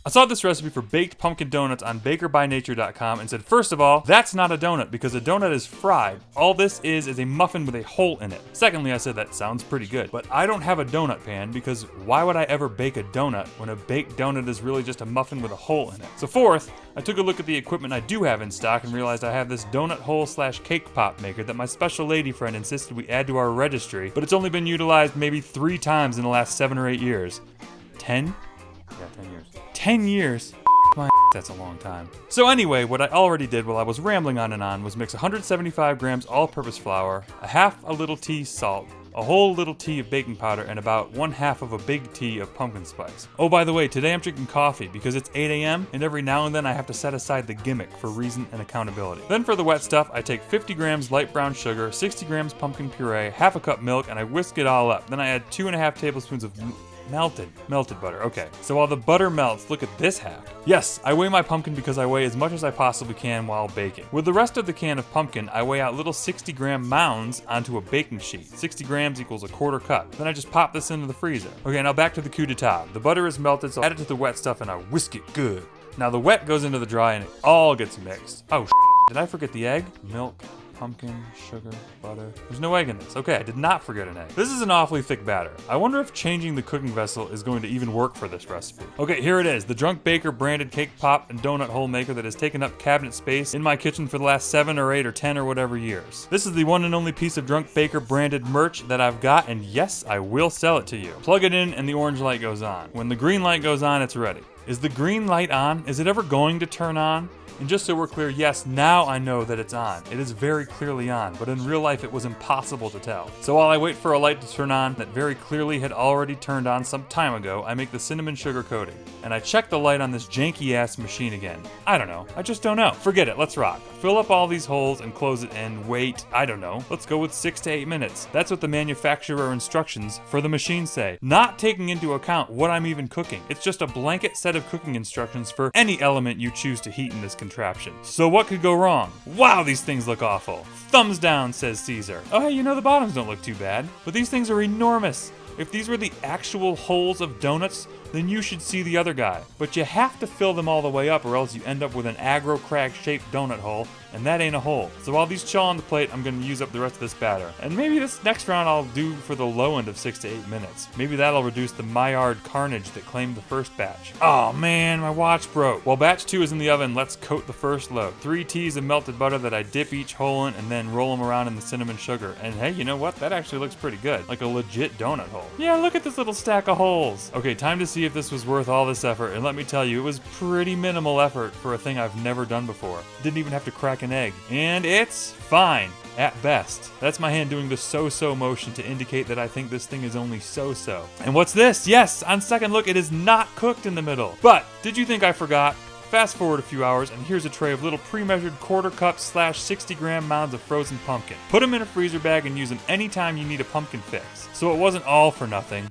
I saw this recipe for baked pumpkin donuts on bakerbynature.com and said, first of all, that's not a donut because a donut is fried. All this is a muffin with a hole in it. Secondly, I said that sounds pretty good, but I don't have a donut pan because why would I ever bake a donut when a baked donut is really just a muffin with a hole in it? So fourth, I took a look at the equipment I do have in stock and realized I have this donut hole / cake pop maker that my special lady friend insisted we add to our registry, but it's only been utilized maybe 3 times in the last 7 or 8 years. 10? Yeah, 10 years. 10 years? My that's a long time. So anyway, what I already did while I was rambling on and on was mix 175 grams all-purpose flour, a half a little tea salt, a whole little tea of baking powder, and about 1/2 of a big tea of pumpkin spice. Oh, by the way, today I'm drinking coffee because it's 8 a.m. and every now and then I have to set aside the gimmick for reason and accountability. Then for the wet stuff, I take 50 grams light brown sugar, 60 grams pumpkin puree, half a cup milk, and I whisk it all up. Then I add 2.5 tablespoons of melted butter. Okay, so while the butter melts, look at this hack. Yes, I weigh my pumpkin because I weigh as much as I possibly can while baking. With the rest of the can of pumpkin, I weigh out little 60-gram mounds onto a baking sheet. 60 grams equals 1/4 cup. Then I just pop this into the freezer. Okay, now back to the coup d'etat. The butter is melted, so I add it to the wet stuff and I whisk it good. Now the wet goes into the dry and it all gets mixed. Oh, did I forget the egg? Milk, pumpkin, sugar, butter. There's no egg in this. Okay, I did not forget an egg. This is an awfully thick batter. I wonder if changing the cooking vessel is going to even work for this recipe. Okay, here it is. The Drunk Baker branded cake pop and donut hole maker that has taken up cabinet space in my kitchen for the last 7 or 8 or 10 or whatever years. This is the one and only piece of Drunk Baker branded merch that I've got, and yes, I will sell it to you. Plug it in and the orange light goes on. When the green light goes on, it's ready. Is the green light on? Is it ever going to turn on? And just so we're clear, yes, now I know that it's on. It is very clearly on, but in real life it was impossible to tell. So while I wait for a light to turn on that very clearly had already turned on some time ago, I make the cinnamon sugar coating. And I check the light on this janky ass machine again. I don't know. I just don't know. Forget it. Let's rock. Fill up all these holes and close it and wait. I don't know. Let's go with 6 to 8 minutes. That's what the manufacturer instructions for the machine say. Not taking into account what I'm even cooking. It's just a blanket set of cooking instructions for any element you choose to heat in this contraption. So what could go wrong? Wow, these things look awful. Thumbs down, says Caesar. Oh hey, the bottoms don't look too bad. But these things are enormous. If these were the actual holes of donuts, then you should see the other guy. But you have to fill them all the way up or else you end up with an aggro crag shaped donut hole, and that ain't a hole. So while these chill on the plate, I'm gonna use up the rest of this batter. And maybe this next round I'll do for the low end of 6 to 8 minutes. Maybe that'll reduce the Maillard carnage that claimed the first batch. Oh man, my watch broke. While batch 2 is in the oven, let's coat the first load. 3 teas of melted butter that I dip each hole in and then roll them around in the cinnamon sugar. And hey, you know what? That actually looks pretty good. Like a legit donut hole. Yeah, look at this little stack of holes. Okay, time to see if this was worth all this effort. And let me tell you, it was pretty minimal effort for a thing I've never done before. Didn't even have to crack an egg. And it's fine. At best. That's my hand doing the so-so motion to indicate that I think this thing is only so-so. And what's this? Yes, on second look, it is not cooked in the middle. But did you think I forgot? Fast forward a few hours, and here's a tray of little pre-measured 1/4 cup / 60-gram mounds of frozen pumpkin. Put them in a freezer bag and use them anytime you need a pumpkin fix. So it wasn't all for nothing.